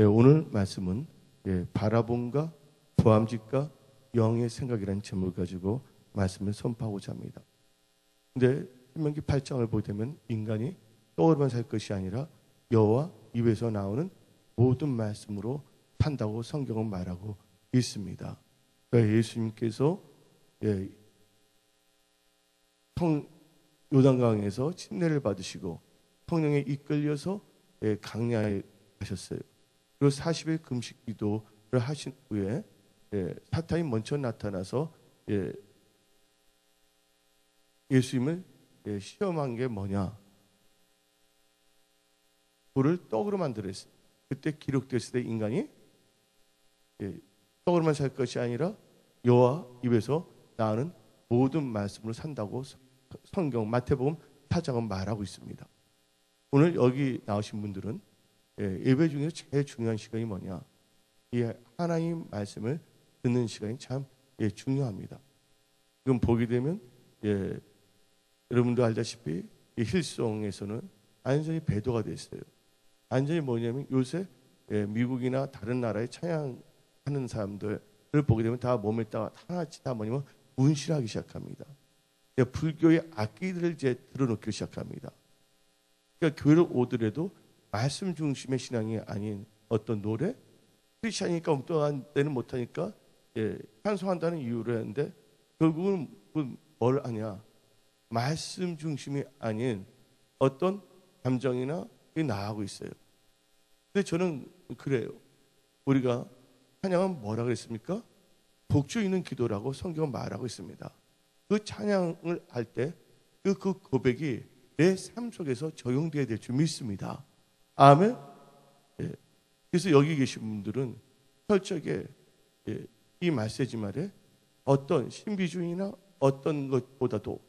오늘 말씀은 바라봄과 보암직과 영의 생각이라는 제목을 가지고 말씀을 선포하고자 합니다. 근데 신명기 8장을 보게 되면 인간이 떡으로만 살 것이 아니라 여호와 입에서 나오는 모든 말씀으로 산다고 성경은 말하고 있습니다. 그러니까 예수님께서 요단강에서 침례를 받으시고 성령에 이끌려서 강야에 가셨어요. 그리고 40일 금식 기도를 하신 후에 사탄이 먼저 나타나서 예수님을 시험한 게 뭐냐? 돌을 떡으로 만들었어요. 그때 기록됐을 때 인간이 떡으로만 살 것이 아니라 여호와 입에서 나오는 모든 말씀으로 산다고 성경 마태복음 4장은 말하고 있습니다. 오늘 여기 나오신 분들은 예배 중에서 제일 중요한 시간이 뭐냐? 이 하나님 말씀을 듣는 시간이 참 중요합니다. 지금 보게 되면 여러분도 알다시피 힐송에서는 완전히 배도가 됐어요. 완전히 뭐냐면 요새 미국이나 다른 나라에 찬양하는 사람들을 보게 되면 다 몸에다가 하나씩 다 뭐냐면 문신하기 시작합니다. 불교의 악기들을 이제 들어놓기 시작합니다. 그러니까 교회를 오더라도 말씀 중심의 신앙이 아닌 어떤 노래, 크리스찬이니까 어떠한 때는 못하니까 찬송한다는 이유로 했는데 결국은 뭘 하냐? 말씀 중심이 아닌 어떤 감정이나 나아가고 있어요. 근데 저는 그래요. 우리가 찬양은 뭐라 그랬습니까? 복주 있는 기도라고 성경은 말하고 있습니다. 그 찬양을 할 때 그 고백이 내 삶 속에서 적용되어야 될 줄 믿습니다. 아멘. 그래서 여기 계신 분들은 철저하게 이 메시지 말에 어떤 신비주의나 어떤 것보다도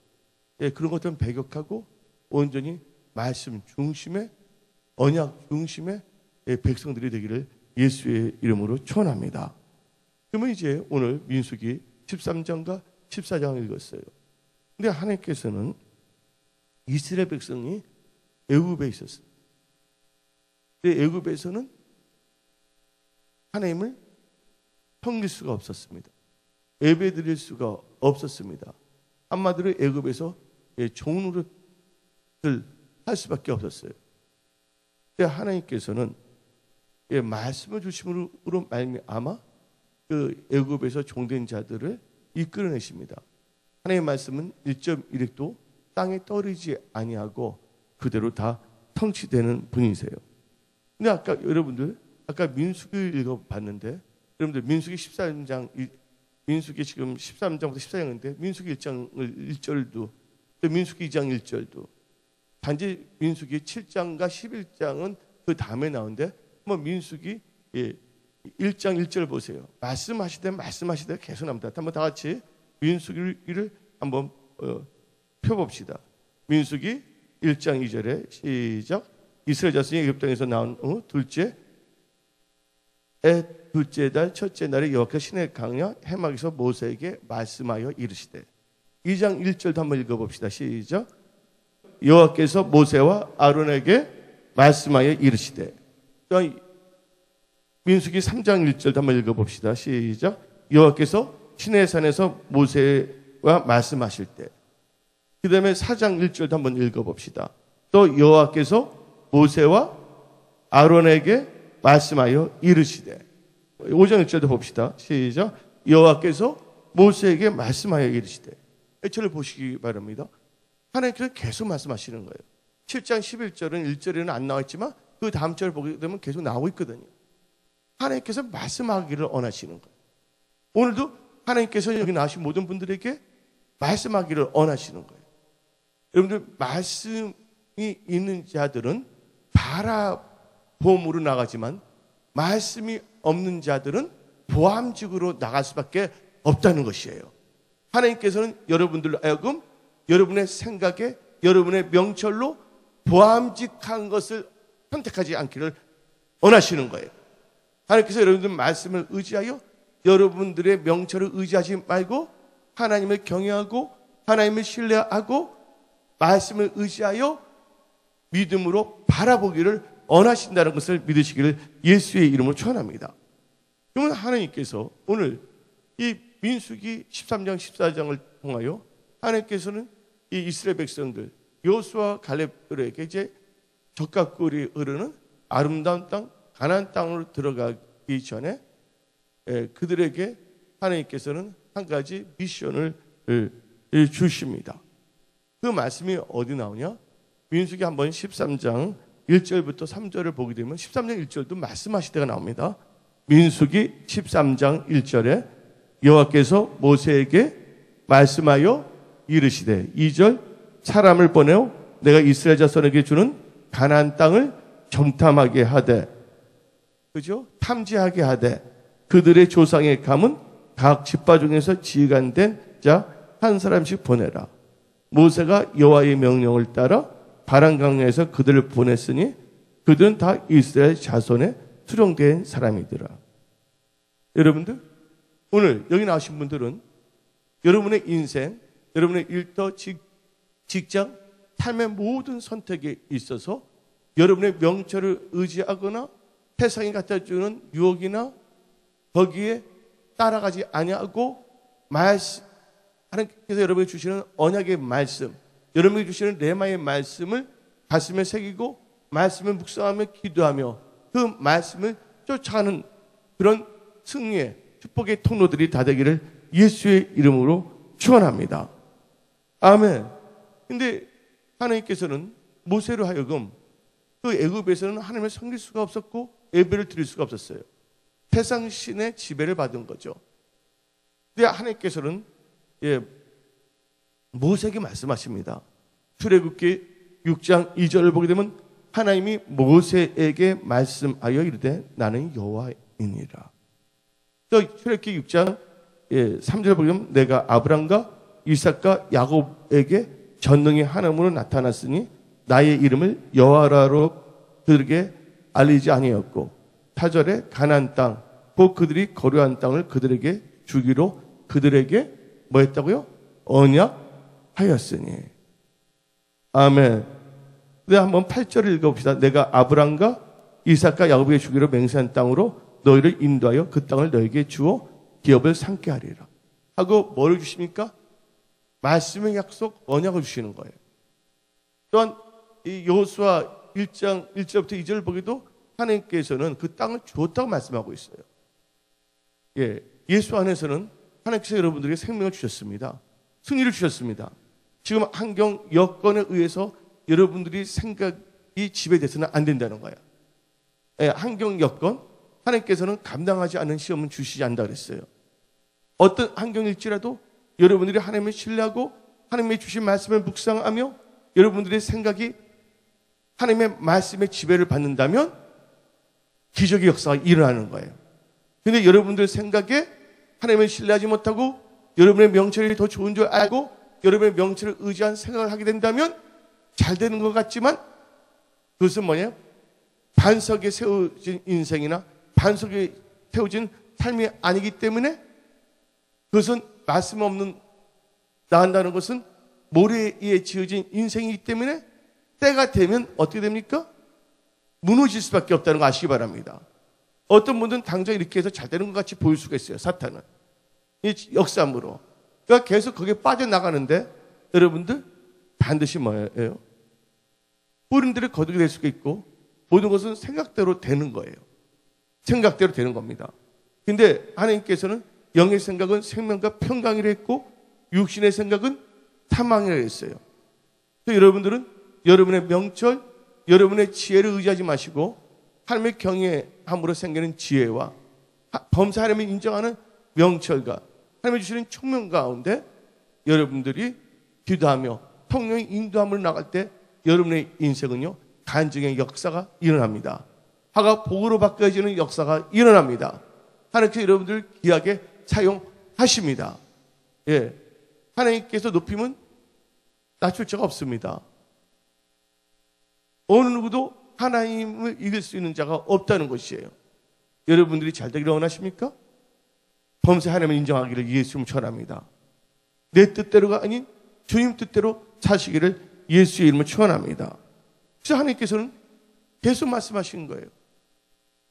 그런 것들은 배격하고 온전히 말씀 중심의 언약 중심의 백성들이 되기를 예수의 이름으로 축원합니다. 그러면 이제 오늘 민수기 13장과 14장을 읽었어요. 근데 하나님께서는 이스라엘 백성이 애굽에 있었어요. 근데 애굽에서는 하나님을 섬길 수가 없었습니다. 예배 드릴 수가 없었습니다. 한마디로 애굽에서 종노릇을 할 수밖에 없었어요. 근데 하나님께서는 말씀을 주심으로 말미암아 그 애굽에서 종된 자들을 이끌어내십니다. 하나님의 말씀은 1.1획도 땅에 떨어지지 아니하고 그대로 다 성취되는 분이세요. 근데 아까 여러분들 아까 민수기 읽어봤는데 여러분들 민수기 13장 민수기 지금 13장부터 14장인데 민수기 1장 1절도 또 민수기 2장 1절도 단지 민수기 7장과 11장은 그 다음에 나오는데 한번 민수기 1장 1절 보세요. 말씀하시되 계속 나옵니다. 한번 다 같이 민수기를 한번 펴봅시다. 민수기 1장 2절에 시작. 이스라엘 자손이 애굽 땅에서 나온 둘째 달 첫째 날에 여호와께서 시내 강야 해막에서 모세에게 말씀하여 이르시되 2장 1절도 한번 읽어봅시다. 시작. 여호와께서 모세와 아론에게 말씀하여 이르시되 민수기 3장 1절도 한번 읽어봅시다. 시작. 여호와께서 시내산에서 모세와 말씀하실 때 그 다음에 4장 1절도 한번 읽어봅시다. 또 여호와께서 모세와 아론에게 말씀하여 이르시되 5장 1절도 봅시다. 시작. 여호와께서 모세에게 말씀하여 이르시되 저를 보시기 바랍니다. 하나님께서 계속 말씀하시는 거예요. 7장 11절은 1절에는 안 나와있지만 그 다음 절 보게 되면 계속 나오고 있거든요. 하나님께서 말씀하기를 원하시는 거예요. 오늘도 하나님께서 여기 나오신 모든 분들에게 말씀하기를 원하시는 거예요. 여러분들 말씀이 있는 자들은 바라봄으로 나가지만 말씀이 없는 자들은 보암직으로 나갈 수밖에 없다는 것이에요. 하나님께서는 여러분들로 하여금 여러분의 생각에 여러분의 명철로 보암직한 것을 선택하지 않기를 원하시는 거예요. 하나님께서 여러분들 말씀을 의지하여 여러분들의 명철을 의지하지 말고 하나님을 경외하고 하나님을 신뢰하고 말씀을 의지하여 믿음으로 바라보기를 언하신다는 것을 믿으시기를 예수의 이름으로 축원합니다. 그러면 하나님께서 오늘 이 민수기 13장 14장을 통하여 하나님께서는 이 이스라엘 백성들 여호수아 갈렙들에게 이제 적과 꿀이 흐르는 아름다운 땅 가나안 땅으로 들어가기 전에 그들에게 하나님께서는 한 가지 미션을 주십니다. 그 말씀이 어디 나오냐? 민수기 한번 13장 1절부터 3절을 보게 되면 13장 1절도 말씀하실 때가 나옵니다. 민수기 13장 1절에 여호와께서 모세에게 말씀하여 이르시되 2절 사람을 보내어 내가 이스라엘 자손에게 주는 가나안 땅을 정탐하게 하되 그죠? 탐지하게 하되 그들의 조상의 감은 각 지파 중에서 지간된 자 한 사람씩 보내라. 모세가 여호와의 명령을 따라 바람강에서 그들을 보냈으니 그들은 다 이스라엘 자손에 수령된 사람이더라. 여러분들 오늘 여기 나오신 분들은 여러분의 인생, 여러분의 일터, 직장, 삶의 모든 선택에 있어서 여러분의 명철을 의지하거나 세상이 갖다주는 유혹이나 거기에 따라가지 아니하고 하나님께서 여러분에게 주시는 언약의 말씀, 여러분에게 주시는 레마의 말씀을 가슴에 새기고 말씀을 묵상하며 기도하며 그 말씀을 쫓아가는 그런 승리의 축복의 통로들이 다 되기를 예수의 이름으로 축원합니다. 아멘. 근데 하나님께서는 모세로 하여금 그 애굽에서는 하나님을 섬길 수가 없었고 예배를 드릴 수가 없었어요. 세상 신의 지배를 받은 거죠. 근데 하나님께서는 모세에게 말씀하십니다. 출애굽기 6장 2절을 보게 되면 하나님이 모세에게 말씀하여 이르되 나는 여호와이니라. 또 출애굽기 6장 3절을 보게 되면 내가 아브람과 이삭과 야곱에게 전능의 하나님으로 나타났으니 나의 이름을 여호와라로 그들에게 알리지 아니하였고 4절에 가나안 땅 곧 그들이 거류한 땅을 그들에게 주기로 그들에게 뭐 했다고요? 언약하였으니. 아멘. 네, 한번 8절을 읽어봅시다. 내가 아브람과 이삭과 야곱에게 주기로 맹세한 땅으로 너희를 인도하여 그 땅을 너희에게 주어 기업을 삼게 하리라. 하고 뭐를 주십니까? 말씀의 약속, 언약을 주시는 거예요. 또한 이 여호수아 1장 1절부터 2절을 보기도 하나님께서는 그 땅을 주었다고 말씀하고 있어요. 예수 안에서는 하나님께서 여러분들에게 생명을 주셨습니다. 승리를 주셨습니다. 지금 환경 여건에 의해서 여러분들이 생각이 지배돼서는 안 된다는 거예요. 환경 여건, 하나님께서는 감당하지 않는 시험은 주시지 않는다 그랬어요. 어떤 환경일지라도 여러분들이 하나님을 신뢰하고 하나님의 주신 말씀을 묵상하며 여러분들의 생각이 하나님의 말씀의 지배를 받는다면 기적의 역사가 일어나는 거예요. 근데 여러분들 생각에 하나님을 신뢰하지 못하고 여러분의 명철이 더 좋은 줄 알고 여러분의 명철을 의지한 생각을 하게 된다면 잘 되는 것 같지만 그것은 뭐냐? 반석에 세워진 인생이나 반석에 세워진 삶이 아니기 때문에 그것은 말씀 없는 나간다는 것은 모래 위에 지어진 인생이기 때문에 때가 되면 어떻게 됩니까? 무너질 수밖에 없다는 거 아시기 바랍니다. 어떤 분들은 당장 이렇게 해서 잘 되는 것 같이 보일 수가 있어요. 사탄은. 이 역삼으로. 그러니까 계속 거기에 빠져나가는데 여러분들 반드시 뭐예요? 뿌린들을 거두게 될 수가 있고 모든 것은 생각대로 되는 거예요. 생각대로 되는 겁니다. 근데 하나님께서는 영의 생각은 생명과 평강이라 했고 육신의 생각은 사망이라 했어요. 그래서 여러분들은 여러분의 명철, 여러분의 지혜를 의지하지 마시고 하나님의 경외함으로 생기는 지혜와 범사 하나님을 인정하는 명철과 하나님이 주시는 총명 가운데 여러분들이 기도하며 성령의 인도함을 나갈 때 여러분의 인생은요 간증의 역사가 일어납니다. 화가 복으로 바뀌어지는 역사가 일어납니다. 하나님께서 여러분들 귀하게 사용하십니다. 하나님께서 높이면 낮출 자가 없습니다. 어느 누구도 하나님을 이길 수 있는 자가 없다는 것이에요. 여러분들이 잘 되기를 원하십니까? 범사 하나님을 인정하기를 예수님 축원합니다. 내 뜻대로가 아닌 주님 뜻대로 사시기를 예수의 이름으로 축원합니다. 그래서 하나님께서는 계속 말씀하시는 거예요.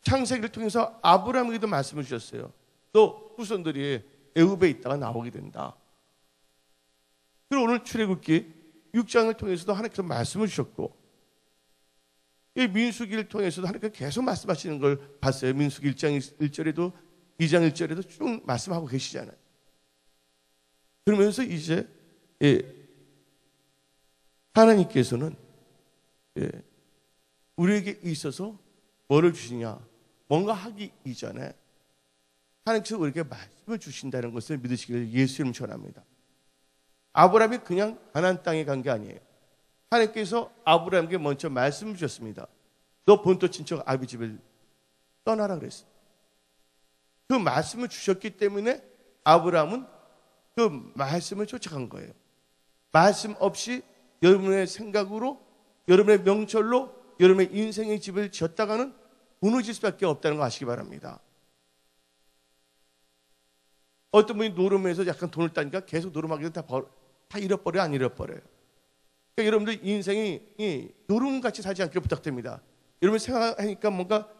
창세기를 통해서 아브라함에게도 말씀을 주셨어요. 또 후손들이 애굽에 있다가 나오게 된다. 그리고 오늘 출애굽기 6장을 통해서도 하나님께서 말씀을 주셨고, 이 민수기를 통해서도 하나님께서 계속 말씀하시는 걸 봤어요. 민수기 1장 1절에도 2장 1절에도 쭉 말씀하고 계시잖아요. 그러면서 이제 하나님께서는 우리에게 있어서 뭐를 주시냐, 뭔가 하기 이전에 하나님께서 우리에게 말씀을 주신다는 것을 믿으시기를 예수 이름 전합니다. 아브라함이 그냥 가나안 땅에 간 게 아니에요. 하나님께서 아브라함에게 먼저 말씀을 주셨습니다. 너 본토 친척 아비 집을 떠나라 그랬어요. 그 말씀을 주셨기 때문에 아브라함은 그 말씀을 쫓아간 거예요. 말씀 없이 여러분의 생각으로, 여러분의 명철로 여러분의 인생의 집을 지었다가는 무너질 수밖에 없다는 거 아시기 바랍니다. 어떤 분이 노름에서 약간 돈을 따니까 계속 노름하기도 다 잃어버려요, 안 잃어버려요? 그러니까 여러분들 인생이 노름같이 살지 않기를 부탁드립니다. 여러분 생각하니까 뭔가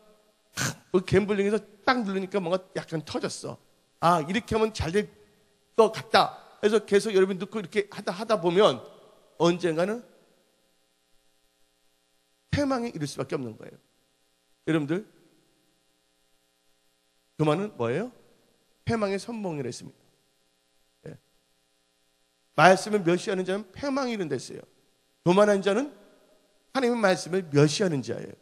갬블링에서 딱 누르니까 뭔가 약간 터졌어. 아, 이렇게 하면 잘 될 것 같다. 그래서 계속 여러분이 넣고 이렇게 하다 보면 언젠가는 패망에 이를 수밖에 없는 거예요. 여러분들, 교만은 뭐예요? 패망의 선봉이라 했습니다. 말씀을 멸시하는 자는 패망이 이른 데서요. 교만한 자는 하나님의 말씀을 멸시하는 자예요.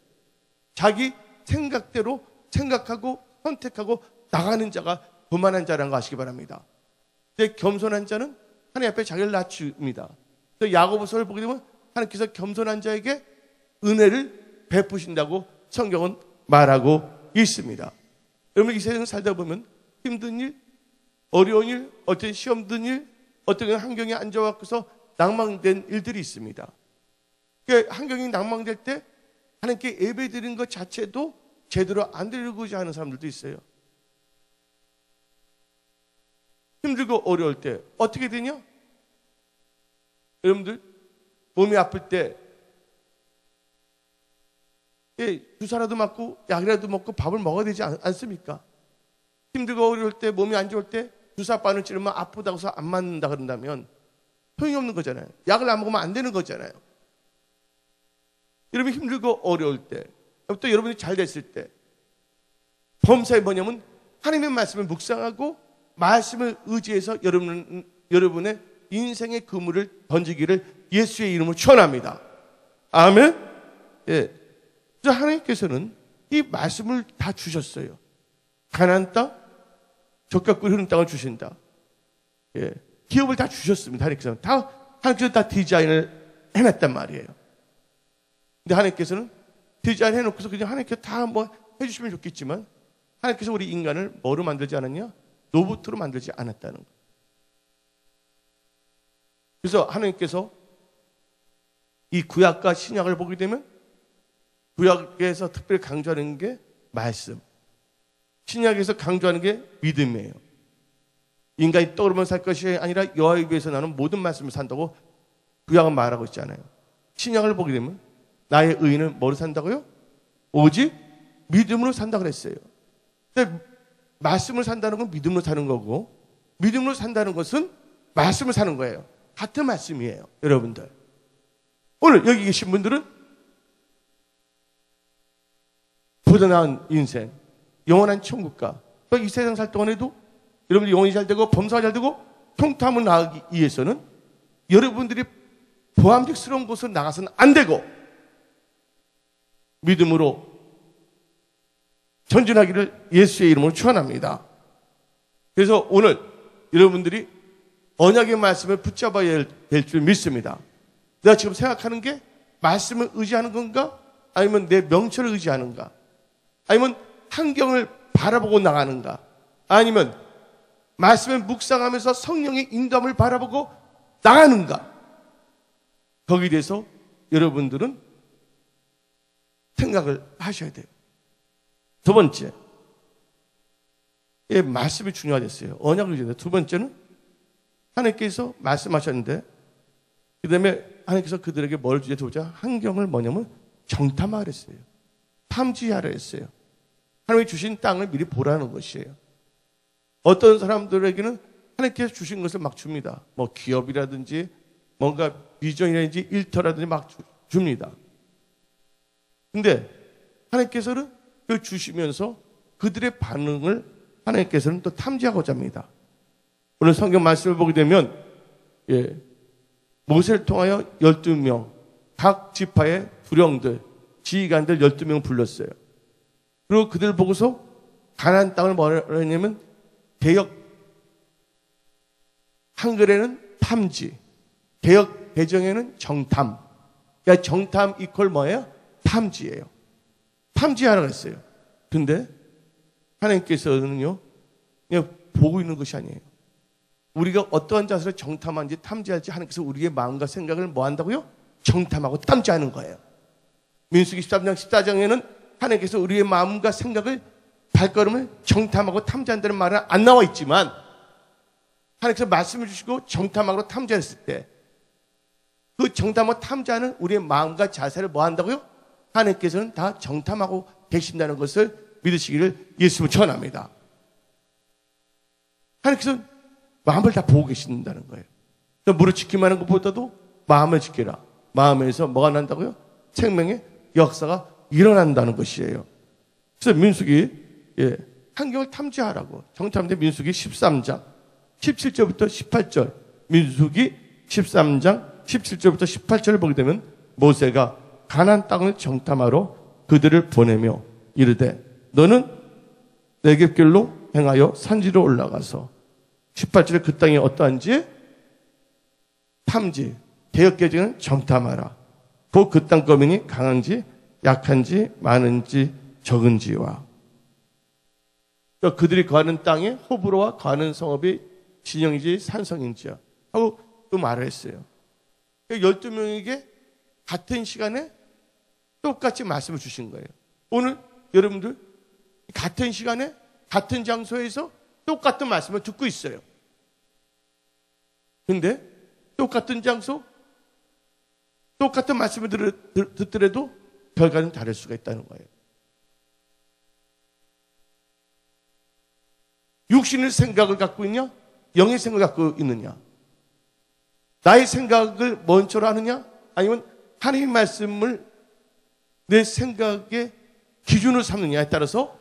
자기 생각대로 생각하고 선택하고 나가는 자가 교만한 자라는 거 아시기 바랍니다. 근데 겸손한 자는 하나님 앞에 자기를 낮춥니다. 야고보서를 보게 되면 하나님께서 겸손한 자에게 은혜를 베푸신다고 성경은 말하고 있습니다. 여러분, 이 세상 살다 보면 힘든 일, 어려운 일, 어떤 시험 든 일, 어떤 환경에 앉아와서 낭망된 일들이 있습니다. 그러니까 환경이 낭망될 때 하나님께 예배 드리는 것 자체도 제대로 안 드리고자 하는 사람들도 있어요. 힘들고 어려울 때 어떻게 되냐? 여러분들, 몸이 아플 때 주사라도 맞고 약이라도 먹고 밥을 먹어야 되지 않습니까? 힘들고 어려울 때, 몸이 안 좋을 때 주사 바늘 찌르면 아프다고 해서 안 맞는다 그런다면 소용이 없는 거잖아요. 약을 안 먹으면 안 되는 거잖아요. 여러분이 힘들고 어려울 때, 또 여러분이 잘 됐을 때 범사에 뭐냐면 하나님의 말씀을 묵상하고 말씀을 의지해서 여러분의 인생의 그물을 던지기를 예수의 이름으로 축원합니다. 아멘. 예. 그래서 하나님께서는 이 말씀을 다 주셨어요. 가나안 땅, 젖과 꿀 흐르는 땅을 주신다. 예. 기업을 다 주셨습니다. 하나님께서 다 디자인을 해놨단 말이에요. 근데 하나님께서는 디자인 해놓고서 그냥 하나님께서 다 뭐 해주시면 좋겠지만 하나님께서 우리 인간을 뭐로 만들지 않았냐? 로봇으로 만들지 않았다는 거예요. 그래서 하나님께서 이 구약과 신약을 보게 되면 구약에서 특별히 강조하는 게 말씀, 신약에서 강조하는 게 믿음이에요. 인간이 떠오르면 살 것이 아니라 여호와의 입에서 나는 모든 말씀을 산다고 구약은 말하고 있잖아요. 신약을 보게 되면 나의 의인은 뭐로 산다고요? 오직 믿음으로 산다고 그랬어요. 근데 말씀을 산다는 건 믿음으로 사는 거고, 믿음으로 산다는 것은 말씀을 사는 거예요. 같은 말씀이에요, 여러분들. 오늘 여기 계신 분들은 보다 나은 인생, 영원한 천국과 이 세상 살 동안에도 여러분들이 영혼이 잘 되고 범사가 잘 되고 통탐을 나가기 위해서는 여러분들이 보암직스러운 곳으로 나가서는 안 되고 믿음으로 전진하기를 예수의 이름으로 축원합니다. 그래서 오늘 여러분들이 언약의 말씀을 붙잡아야 될 줄 믿습니다. 내가 지금 생각하는 게 말씀을 의지하는 건가? 아니면 내 명철을 의지하는가? 아니면 환경을 바라보고 나가는가? 아니면 말씀을 묵상하면서 성령의 인도함을 바라보고 나가는가? 거기에 대해서 여러분들은 생각을 하셔야 돼요. 두 번째, 예, 말씀이 중요하겠어요. 언약을 의지해야 돼요. 두 번째는 하나님께서 말씀하셨는데 그 다음에 하나님께서 그들에게 뭘 주제 두자? 환경을 뭐냐면 정탐하라 그랬어요. 탐지하라 했어요. 하나님이 주신 땅을 미리 보라는 것이에요. 어떤 사람들에게는 하나님께서 주신 것을 막 줍니다. 뭐 기업이라든지 뭔가 비전이라든지 일터라든지 막 줍니다. 근데 하나님께서는 그 주시면서 그들의 반응을 하나님께서는 또 탐지하고자 합니다. 오늘 성경 말씀을 보게 되면 모세를 통하여 12명 각 지파의 부령들 지휘관들 12명 불렀어요. 그리고 그들 보고서 가나안 땅을 뭐라 했냐면 개역 한글에는 탐지, 개역 배정에는 정탐. 그러니까 정탐 이퀄 뭐예요? 탐지예요. 탐지하라고 했어요. 근데 하나님께서는요 그냥 보고 있는 것이 아니에요. 우리가 어떠한 자세로 정탐하는지 탐지할지 하나님께서 우리의 마음과 생각을 뭐 한다고요? 정탐하고 탐지하는 거예요. 민수기 13장 14장에는 하나님께서 우리의 마음과 생각을 발걸음을 정탐하고 탐지한다는 말은 안 나와 있지만 하나님께서 말씀을 주시고 정탐하고 탐지했을 때 그 정탐하고 탐지하는 우리의 마음과 자세를 뭐 한다고요? 하나님께서는 다 정탐하고 계신다는 것을 믿으시기를 예수님은 전합니다. 하나님께서 마음을 다 보고 계신다는 거예요. 무릎 지키만 하는 것보다도 마음을 지키라. 마음에서 뭐가 난다고요? 생명의 역사가 일어난다는 것이에요. 그래서 민수기 환경을 탐지하라고 정탐대 민수기 13장 17절부터 18절 민수기 13장 17절부터 18절을 보게 되면 모세가 가나안 땅을 정탐하러 그들을 보내며 이르되 너는 내겝길로 행하여 산지로 올라가서 18절에 그 땅이 어떠한지 탐지 개역계정은 정탐하라. 곧 그 땅 거민이 강한지 약한지 많은지 적은지와 그들이 거하는 땅에 호불호와 거하는 성읍이 진영인지 산성인지야 하고 또 말을 했어요. 12명에게 같은 시간에 똑같이 말씀을 주신 거예요. 오늘 여러분들 같은 시간에 같은 장소에서 똑같은 말씀을 듣고 있어요. 근데 똑같은 장소 똑같은 말씀을 듣더라도 결과는 다를 수가 있다는 거예요. 육신의 생각을 갖고 있냐? 영의 생각을 갖고 있느냐? 나의 생각을 먼저로 하느냐? 아니면 하나님의 말씀을 내 생각의 기준으로 삼느냐에 따라서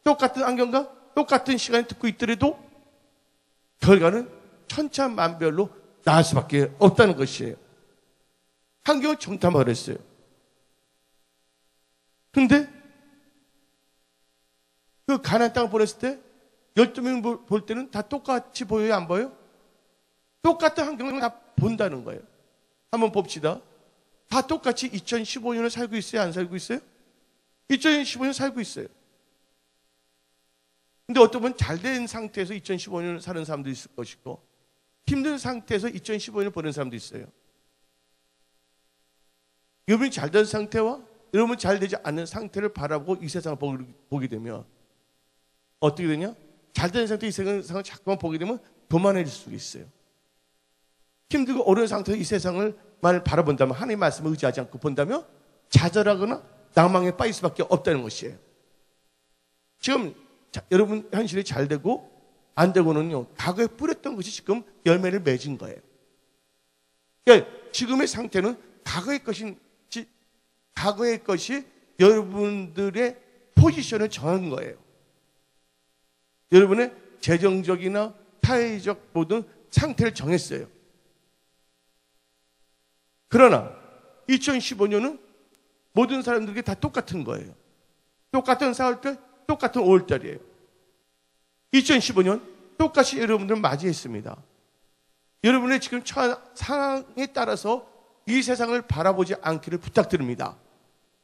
똑같은 안경과 똑같은 시간에 듣고 있더라도 결과는 천차만별로 나을 수밖에 없다는 것이에요. 환경을 정탐하라 했어요. 근데 그 가나안 땅을 보냈을 때 12명 볼 때는 다 똑같이 보여요? 안 보여요? 똑같은 환경을 다 본다는 거예요. 한번 봅시다. 다 똑같이 2015년을 살고 있어요? 안 살고 있어요? 2015년 살고 있어요. 근데 어떤 분은 잘된 상태에서 2015년을 사는 사람도 있을 것이고 힘든 상태에서 2015년을 보낸 사람도 있어요. 여러분이 잘된 상태와 여러분이 잘 되지 않는 상태를 바라보고 이 세상을 보게 되면 어떻게 되냐? 잘된 상태 이 세상을 자꾸만 보게 되면 교만해질 수가 있어요. 힘들고 어려운 상태에서 이 세상을 만 바라본다면 하나님의 말씀을 의지하지 않고 본다면 좌절하거나 낭망에 빠질 수밖에 없다는 것이에요. 지금 여러분 현실이 잘 되고 안 되고는요 과거에 뿌렸던 것이 지금 열매를 맺은 거예요. 그러니까 지금의 상태는 과거의 것이 여러분들의 포지션을 정한 거예요. 여러분의 재정적이나 사회적 모든 상태를 정했어요. 그러나 2015년은 모든 사람들에게 다 똑같은 거예요. 똑같은 4월달, 똑같은 5월달이에요. 2015년 똑같이 여러분들은 맞이했습니다. 여러분의 지금 처한 상황에 따라서 이 세상을 바라보지 않기를 부탁드립니다.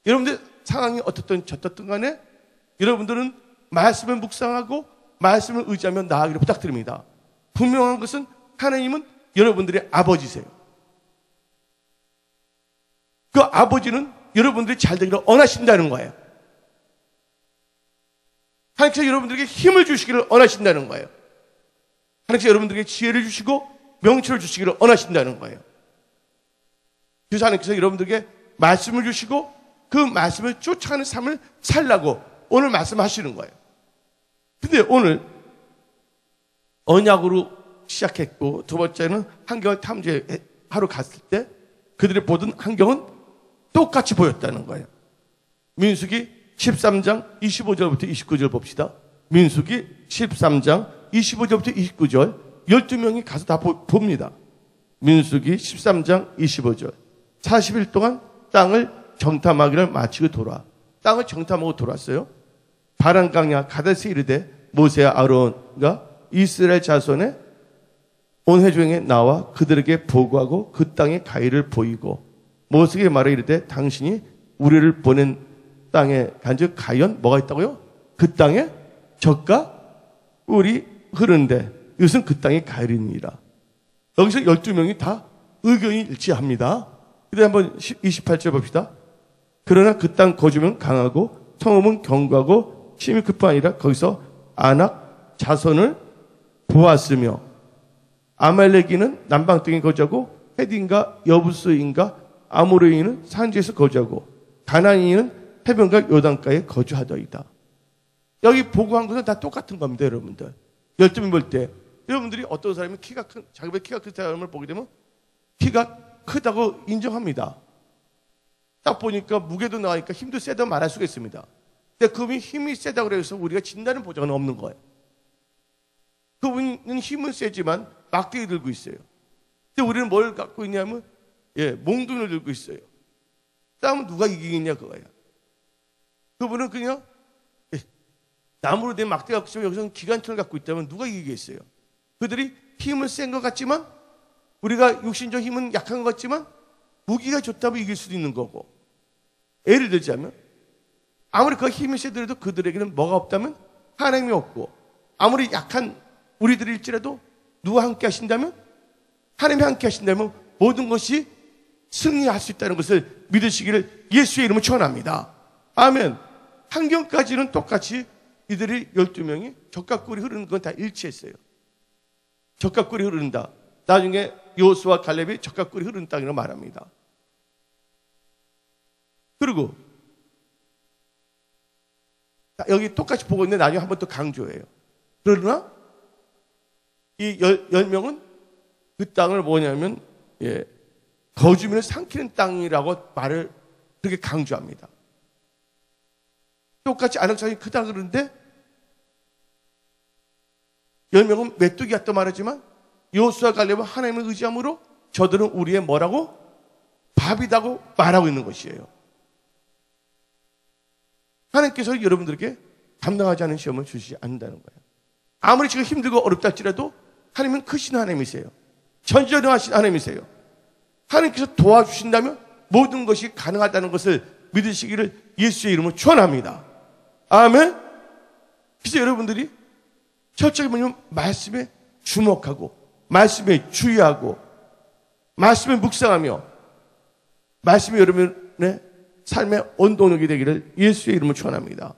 여러분들 상황이 어떻든 간에 여러분들은 말씀을 묵상하고 말씀을 의지하며 나아가기를 부탁드립니다. 분명한 것은 하나님은 여러분들의 아버지세요. 그 아버지는 여러분들이 잘 되기를 원하신다는 거예요. 하나님께서 여러분들에게 힘을 주시기를 원하신다는 거예요. 하나님께서 여러분들에게 지혜를 주시고 명철을 주시기를 원하신다는 거예요. 그래서 하나님께서 여러분들에게 말씀을 주시고 그 말씀을 쫓아가는 삶을 살라고 오늘 말씀하시는 거예요. 근데 오늘 언약으로 시작했고 두 번째는 환경을 탐지하러 갔을 때 그들이 보던 환경은 똑같이 보였다는 거예요. 민수기 13장 25절부터 29절 봅시다. 민수기 13장 25절부터 29절 12명이 가서 다 봅니다. 민수기 13장 25절 40일 동안 땅을 정탐하기를 마치고 돌아 땅을 정탐하고 돌았어요. 바란강야 가데스에 이르되 모세와 아론과 이스라엘 자손의 온 회중에 나와 그들에게 보고하고 그 땅의 가위를 보이고 모세에게 말하 이르되 당신이 우리를 보낸 땅에 간즉 가연 뭐가 있다고요? 그 땅에 젖과 꿀이 흐르는데 이것은 그 땅의 가을이니라. 여기서 12명이 다 의견이 일치합니다. 이제 한번 28절 봅시다. 그러나 그 땅 거주면 강하고 성읍은 견고하고 힘이 급하니라. 거기서 아낙 자손을 보았으며 아말렉인은 남방 땅에 거주하고 헤딘과 여부스인과 아모레인은 산지에서 거주하고 가나안인은 해변과 요단가에 거주하더이다. 여기 보고한 것은 다 똑같은 겁니다, 여러분들. 12명 볼 때 여러분들이 어떤 사람이 키가 큰, 자기보다 키가 큰 사람을 보게 되면 키가 크다고 인정합니다. 딱 보니까 무게도 나가니까 힘도 세다고 말할 수가 있습니다. 근데 그분이 힘이 세다고 해서 우리가 진다는 보장은 없는 거예요. 그분은 힘은 세지만 막대기 들고 있어요. 근데 우리는 뭘 갖고 있냐면 몽둥이를 들고 있어요. 싸우면 누가 이기겠냐 그거예요. 그분은 그냥 나무로 된 막대 갖고 있으면 여기서는 기관총을 갖고 있다면 누가 이기겠어요? 그들이 힘은 센 것 같지만 우리가 육신적 힘은 약한 것 같지만 무기가 좋다면 이길 수도 있는 거고 예를 들자면 아무리 그 힘이 세더라도 그들에게는 뭐가 없다면 하나님이 없고 아무리 약한 우리들일지라도 누가 함께 하신다면 하나님이 함께 하신다면 모든 것이 승리할 수 있다는 것을 믿으시기를 예수의 이름으로 축원합니다. 아멘. 환경까지는 똑같이 이들이 12명이 젖과 꿀이 흐르는 건 다 일치했어요. 젖과 꿀이 흐른다. 나중에 여호수아와 갈렙이 젖과 꿀이 흐르는 땅이라고 말합니다. 그리고 여기 똑같이 보고 있는데 나중에 한 번 더 강조해요. 그러나 이 10명은 그 땅을 뭐냐면 거주민을 삼키는 땅이라고 말을 그렇게 강조합니다. 똑같이 안악산이 크다 그러는데 10명은 메뚜기 같다 말하지만 여호수아 갈렙은 하나님을 의지함으로 저들은 우리의 뭐라고? 밥이라고 말하고 있는 것이에요. 하나님께서 여러분들에게 감당하지 않은 시험을 주시지 않는다는 거예요. 아무리 지금 힘들고 어렵다 할지라도 하나님은 크신 하나님이세요. 전지전능하신 하나님이세요. 하나님께서 도와주신다면 모든 것이 가능하다는 것을 믿으시기를 예수의 이름으로 축원합니다. 아멘. 그래서 여러분들이 철저히 뭐냐면 말씀에 주목하고 말씀에 주의하고 말씀에 묵상하며 말씀이 여러분의 삶의 원동력이 되기를 예수의 이름으로 축원합니다.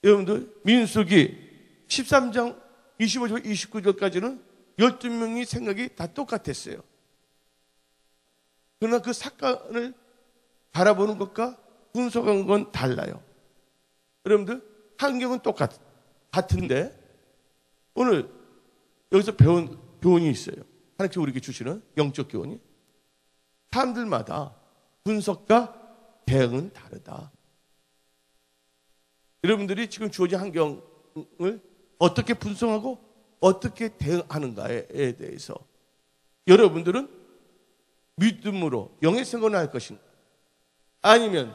여러분들 민수기 13장 25절 29절까지는 12명이 생각이 다 똑같았어요. 그러나 그 사건을 바라보는 것과 분석한 건 달라요. 여러분들 환경은 같은데 오늘 여기서 배운 교훈이 있어요. 하나님께서 우리에게 주시는 영적 교훈이 사람들마다 분석과 대응은 다르다. 여러분들이 지금 주어진 환경을 어떻게 분석하고 어떻게 대응하는가에 대해서 여러분들은 믿음으로 영의 생각을 할 것인가 아니면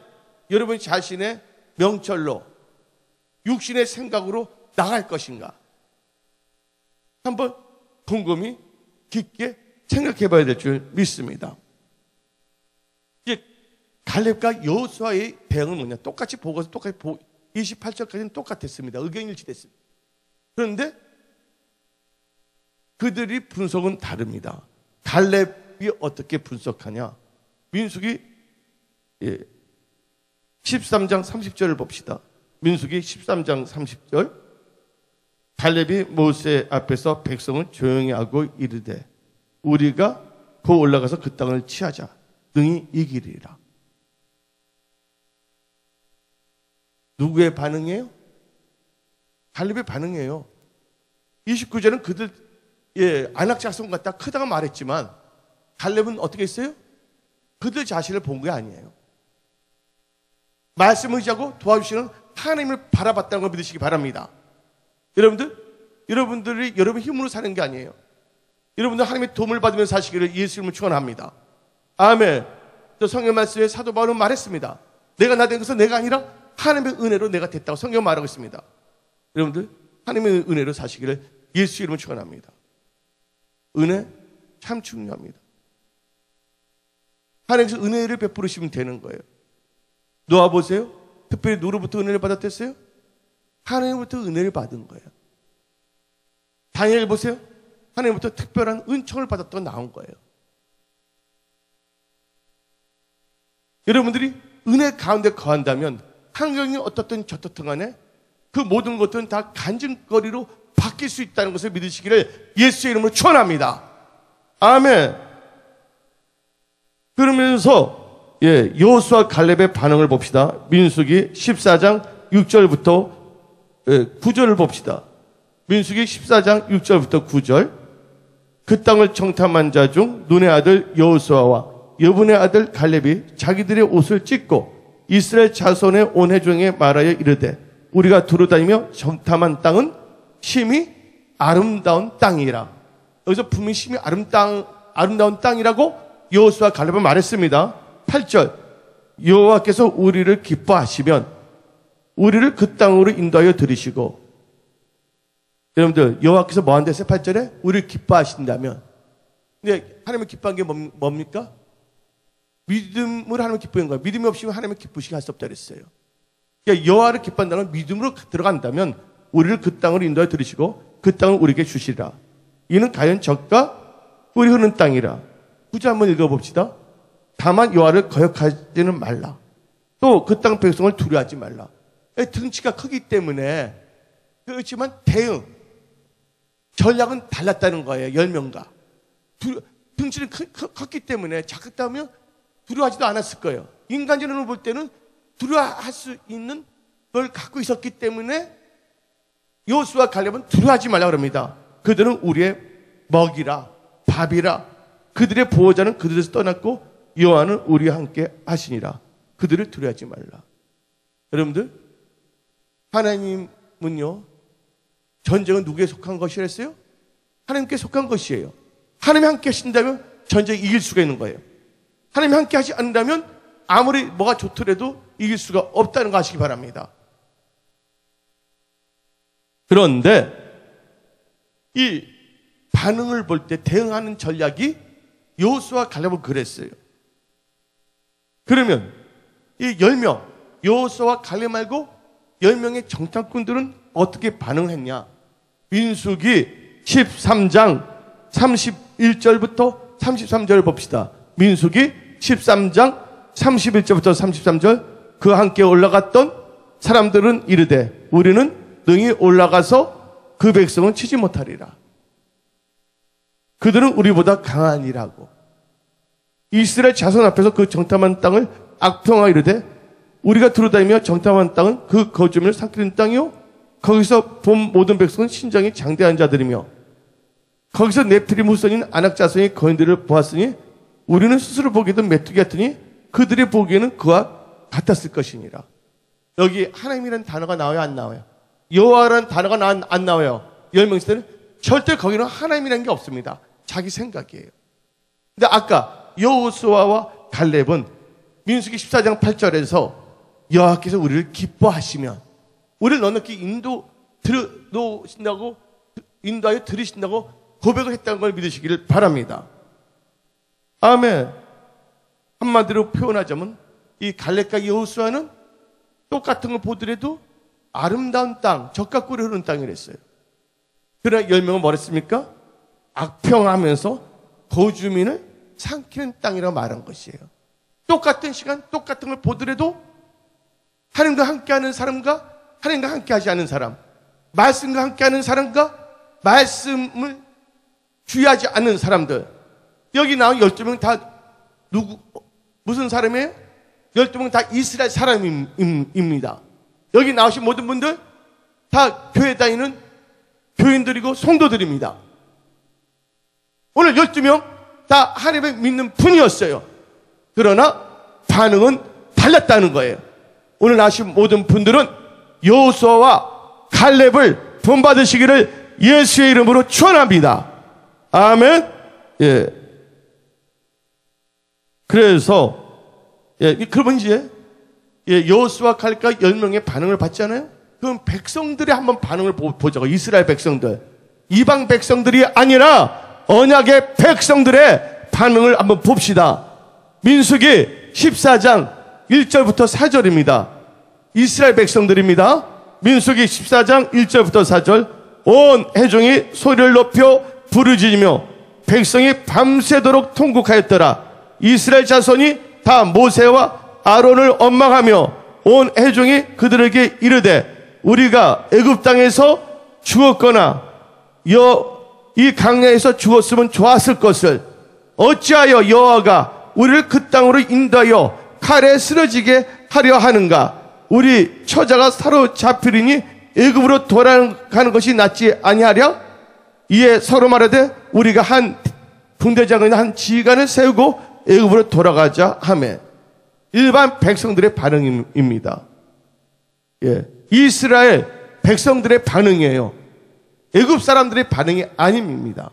여러분 자신의 명철로 육신의 생각으로 나갈 것인가 한번 곰곰이 깊게 생각해 봐야 될 줄 믿습니다. 이제 갈렙과 여호수아의 대응은 뭐냐? 똑같이 보고서 똑같이 28절까지는 똑같았습니다. 의견이 일치됐습니다. 그런데 그들이 분석은 다릅니다. 갈렙이 어떻게 분석하냐? 민수기 13장 30절을 봅시다. 민수기 13장 30절 갈렙이 모세 앞에서 백성을 조용히 하고 이르되 우리가 곧 올라가서 그 땅을 취하자 능히 이기리라. 누구의 반응이에요? 갈렙의 반응이에요. 29절은 그들 안악 자손 같다 크다고 말했지만 갈렙은 어떻게 했어요? 그들 자신을 본 게 아니에요. 말씀을 의지하고 도와주시는 하나님을 바라봤다는 걸 믿으시기 바랍니다. 여러분들이 여러분 힘으로 사는 게 아니에요. 여러분들 하나님의 도움을 받으면서 사시기를 예수 이름으로 축원합니다. 아멘. 또 성경 말씀에 사도 바울은 말했습니다. 내가 나 된 것은 내가 아니라 하나님의 은혜로 내가 됐다고 성경 말하고 있습니다. 여러분들 하나님의 은혜로 사시기를 예수 이름으로 축원합니다. 은혜 참 중요합니다. 하나님께서 은혜를 베풀으시면 되는 거예요. 노아 보세요. 특별히 누구로부터 은혜를 받았댔어요? 하나님부터 은혜를 받은 거예요. 다니엘 보세요. 하나님부터 특별한 은총을 받았다고 나온 거예요. 여러분들이 은혜 가운데 거한다면 환경이 어떻든 저떻든 간에 그 모든 것들은 다 간증거리로 바뀔 수 있다는 것을 믿으시기를 예수의 이름으로 축원합니다. 아멘. 그러면서 여호수아 갈렙의 반응을 봅시다. 민수기 14장 6절부터 9절을 봅시다. 민수기 14장 6절부터 9절. 그 땅을 정탐한 자 중 눈의 아들 여호수아와 여분의 아들 갈렙이 자기들의 옷을 찢고 이스라엘 자손의 온 회중에 말하여 이르되 우리가 두루다니며 정탐한 땅은 심히 아름다운 땅이라. 여기서 분명히 심히 아름다운 땅이라고 여호수아 갈렙은 말했습니다. 8절. 여호와께서 우리를 기뻐하시면 우리를 그 땅으로 인도하여 들이시고. 여러분들 여호와께서 뭐 한댔어요? 8절에 우리를 기뻐하신다면. 근데 하나님을 기뻐한 게 뭡니까? 믿음으로 하나님을 기쁘는 거예요. 믿음이 없이면 하나님을 기쁘시게 할 수 없다 그랬어요. 그러니까 여호와를 기뻐한다는 믿음으로 들어간다면 우리를 그 땅으로 인도하여 들이시고 그 땅을 우리에게 주시리라. 이는 가연 젖과 꿀이 흐르는 땅이라. 구절 한번 읽어봅시다. 다만 여호와를 거역하지는 말라. 또 그 땅 백성을 두려워하지 말라. 등치가 크기 때문에 그렇지만 대응 전략은 달랐다는 거예요. 10명과 등치는 컸기 때문에 작다면 두려워하지도 않았을 거예요. 인간적으로 볼 때는 두려워할 수 있는 걸 갖고 있었기 때문에 여호수아 갈렙은 두려워하지 말라 그럽니다. 그들은 우리의 먹이라 밥이라. 그들의 보호자는 그들에서 떠났고 여호와는 우리와 함께 하시니라. 그들을 두려워하지 말라. 여러분들 하나님은요 전쟁은 누구에 속한 것이랬어요? 하나님께 속한 것이에요. 하나님이 함께 하신다면 전쟁이 이길 수가 있는 거예요. 하나님이 함께 하지 않는다면 아무리 뭐가 좋더라도 이길 수가 없다는 거 아시기 바랍니다. 그런데 이 반응을 볼 때 대응하는 전략이 여호수아 갈렙은 그랬어요. 그러면 이 10명 여호수아와 갈렙 말고 10명의 정탐꾼들은 어떻게 반응을 했냐? 민수기 13장 31절부터 33절을 봅시다. 민수기 13장 31절부터 33절. 그 함께 올라갔던 사람들은 이르되 우리는 능히 올라가서 그 백성은 치지 못하리라. 그들은 우리보다 강하니라고. 이스라엘 자손 앞에서 그 정탐한 땅을 악평하여 이르되 우리가 두루다니며 정탐한 땅은 그 거주민을 삼키는 땅이요 거기서 본 모든 백성은 신장이 장대한 자들이며 거기서 네피림 후손인 아낙 자손의 거인들을 보았으니 우리는 스스로 보기에도 메뚜기 같으니 그들이 보기에는 그와 같았을 것이니라. 여기 하나님이라는 단어가 나와요, 안 나와요? 여호와라는 단어가 안 나와요. 10명 있을 때는 절대 거기는 하나님이라는 게 없습니다. 자기 생각이에요. 근데 아까 여호수아와 갈렙은 민수기 14장 8절에서 여호와께서 우리를 기뻐하시면 우리를 넉넉히 인도하여 들으신다고 고백을 했다는 걸 믿으시기를 바랍니다. 아멘. 한마디로 표현하자면 이 갈렙과 여호수아는 똑같은 걸 보더라도 아름다운 땅, 젖과 꿀이 흐르는 땅이랬어요. 그러나 10명은 뭐랬습니까? 악평하면서 거주민을 삼키는 땅이라고 말한 것이에요. 똑같은 시간, 똑같은 걸 보더라도 하나님과 함께하는 사람과 하나님과 함께하지 않은 사람, 말씀과 함께하는 사람과 말씀을 주의하지 않는 사람들. 여기 나온 12명 다 무슨 사람이에요? 12명 다 이스라엘 사람입니다. 여기 나오신 모든 분들 다 교회 다니는 교인들이고 성도들입니다. 오늘 12명 다 하나님을 믿는 분이었어요. 그러나 반응은 달랐다는 거예요. 오늘 나오신 모든 분들은 여호수아와 칼렙을 본받으시기를 예수의 이름으로 축원합니다. 아멘. 예. 그래서 그러면 이제 여호수아 칼렙과 10명의 반응을 봤잖아요. 그럼 백성들의 한번 반응을 보자고. 이스라엘 백성들, 이방 백성들이 아니라 언약의 백성들의 반응을 한번 봅시다. 민수기 14장 1절부터 4절입니다. 이스라엘 백성들입니다. 민수기 14장 1절부터 4절. 온 회중이 소리를 높여 부르짖으며 백성이 밤새도록 통곡하였더라. 이스라엘 자손이 다 모세와 아론을 원망하며 온 회중이 그들에게 이르되 우리가 애굽 땅에서 죽었거나 이 강야에서 죽었으면 좋았을 것을 어찌하여 여호와가 우리를 그 땅으로 인도하여 칼에 쓰러지게 하려 하는가? 우리 처자가 사로잡히리니 애굽으로 돌아가는 것이 낫지 아니하랴? 이에 서로 말하되 우리가 한 군대장이나 한 지휘관을 세우고 애굽으로 돌아가자 하매. 일반 백성들의 반응입니다. 예, 이스라엘 백성들의 반응이에요. 애굽 사람들의 반응이 아닙니다.